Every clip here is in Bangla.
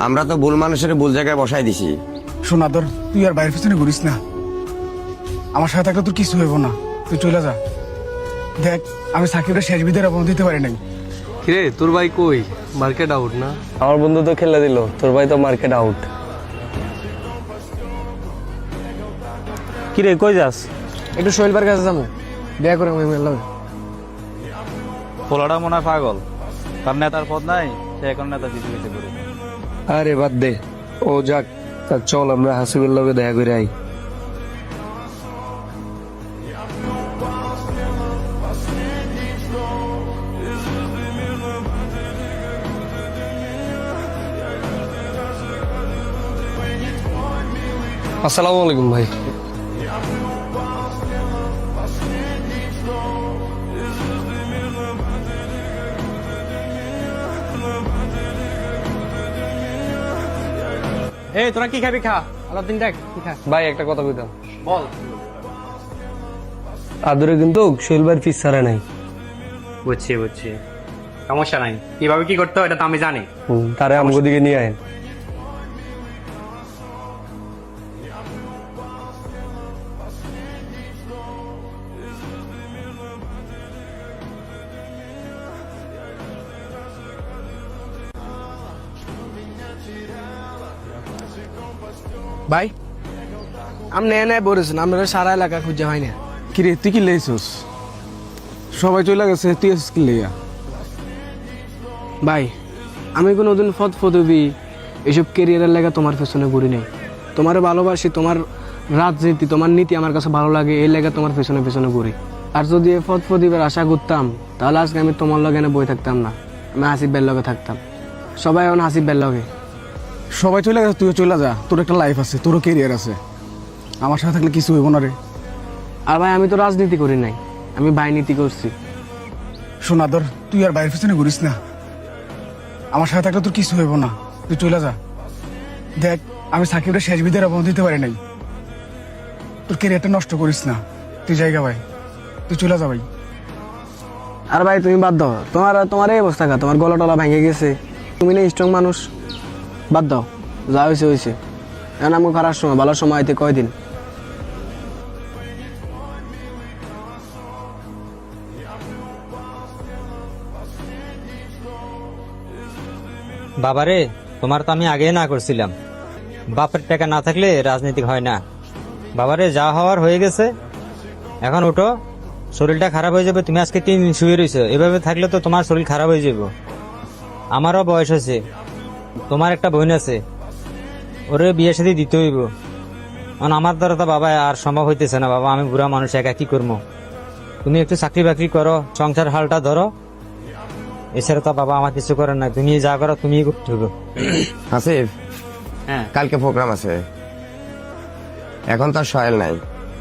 আমরা তো ভুল মানুষের ভুল জায়গায় বসাই দিছি। সোনাদর, তুই আর বাইরের পিছনে ঘুরিস না। আমার সাথে থাকলে তোর কিছু হইব না, তুই চলে যা। দেখ, আমি সাকিবের শেষ বিদের অপমান দিতে পারি নাই। কিরে তোর ভাই কই? মার্কেট আউট না? আমার বন্ধু তো খেলে দিল, তোর ভাই তো মার্কেট আউট। কিরে কই যাস? একটু শৈলবার কাছে যাবো, দেখা করে আমি মেলাম। পোলাটা মনে হয় পাগল, তার নেতার পদ নাই, সে এখন নেতা দিতে দিতে করে। আরে বাদ দে, ও যাক, তা চল আমরা হাসিবের লগে দেখা করে আই। আসসালামু আলাইকুম ভাই। এই তোরা কি খাবি খা, আলাদিন দেখ কি খা। ভাই একটা কথা কইতাম, বল। আদরে কিন্তু শৈলবার ফিস ছাড়া নাই। বুঝছি বুঝছি, সমস্যা নাই। কিভাবে কি করতে হয় এটা তো আমি জানি। তারে আমগো দিকে নিয়ে আয়। ভাই আপনি এনে বলেছেন, আপনারা সারা এলাকা খুঁজে হয় না। কিরে, তুই কি লেছিস? সবাই চলে গেছে, তুই এসেছিস কি লেগা? ভাই আমি কোনোদিন ফদফদবি এসব কেরিয়ারের লাগা তোমার পেছনে ঘুরি নাই। তোমার ভালোবাসি, তোমার রাজনীতি, তোমার নীতি আমার কাছে ভালো লাগে, এই লাগা তোমার পেছনে পেছনে ঘুরি। আর যদি ফদফদিবের আশা করতাম তাহলে আজকে আমি তোমার লগে এনে বই থাকতাম না, আমি হাসিব বের লগে থাকতাম। সবাই এখন হাসিব বের লগে। সবাই চলে গেছে, তুইও চলে যা। তোর একটা লাইফ আছে, তোরও কেরিয়ার আছে। আমার সাথে থাকলে কিছু হইব না রে। আর ভাই আমি তো রাজনীতি করি নাই, আমি বাইনীতি করছি। সোনাদর, তুই আর বাইরের পিছনে ঘুরিস না। আমার সাথে থাকলে তোর কিছু হইব না, তুই চলে যা। দেখ, আমি সাকিবের শেষ বিদের অপমান দিতে পারি নাই। তোর কেরিয়ারটা নষ্ট করিস না, তুই জায়গা ভাই, তুই চলে যা ভাই। আর ভাই তুমি বাদ দাও, তোমার এই অবস্থা কা, তোমার গলা টলা ভেঙে গেছে, তুমি না স্ট্রং মানুষ, বাদ দাও, যা হয়েছে হয়েছে। এখন আমি খারাপ সময়, ভালো সময় আইতে কয়দিন। বাবারে, তোমার তো আমি আগেই না করছিলাম, বাপের টাকা না থাকলে রাজনীতি হয় না। বাবারে, যা হওয়ার হয়ে গেছে, এখন ওঠো, শরীরটা খারাপ হয়ে যাবে। তুমি আজকে 3 দিন শুয়ে রয়েছো, এভাবে থাকলে তো তোমার শরীর খারাপ হয়ে যাবে। আমারও বয়স হয়েছে, তোমার একটা বোন আছে, ওরে বিয়ে সাথে দিতে হইব। কারণ আমার দ্বারা তো বাবা আর সম্ভব হইতেছে না। বাবা, আমি বুড়া মানুষ, একা কি করবো? তুমি একটু চাকরি বাকরি করো, সংসার হালটা ধরো, এছাড়া তো বাবা আমার কিছু করেন না। তুমি যা করো তুমি করতে হবে। হাসিব, হ্যাঁ, কালকে প্রোগ্রাম আছে। এখন তো আর সয়েল নাই,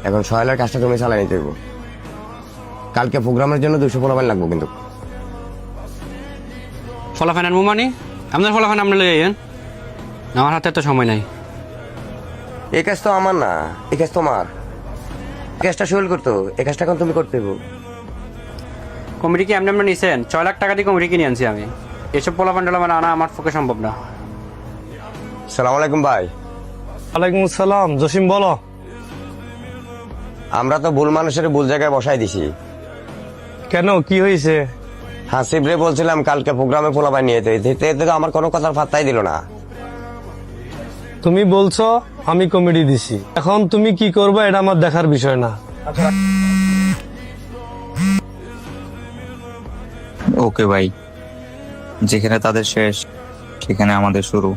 এখন সয়েলের কাজটা তুমি চালাই নিতে হইব। কালকে প্রোগ্রামের জন্য 200 পোলাপাইন লাগবো কিন্তু। ফলাফান আনবো মানে আপনার ফলাফান আপনি লই আইন, আমার হাতে তো সময় নাই। এই কাজ তো আমার না, এই কাজ তোমার। এই কাজটা সয়েল করতো, এই কাজটা এখন তুমি করতে হইব। কমিটি কি আপনি আপনার নিছেন? 6 লাখ টাকা দিয়ে কমিটি কিনে আনছি আমি। এসব ফলাফান টলাফান আনা আমার পক্ষে সম্ভব না। সালাম আলাইকুম ভাই। ওয়ালাইকুম আসসালাম। জসিম বলো। আমরা তো ভুল মানুষের ভুল জায়গায় বসাই দিছি। কেন, কি হয়েছে? হাসিব রে বলছিলাম কালকে প্রোগ্রামে পোলাপাইন নিয়ে যেতে, এতে তো আমার কোনো কথার পাত্তাই দিল না। তুমি বলছো, আমি কমেডি দিছি, এখন তুমি কি করবে এটা আমার দেখার বিষয় না। ওকে ভাই, যেখানে তাদের শেষ সেখানে আমাদের শুরু।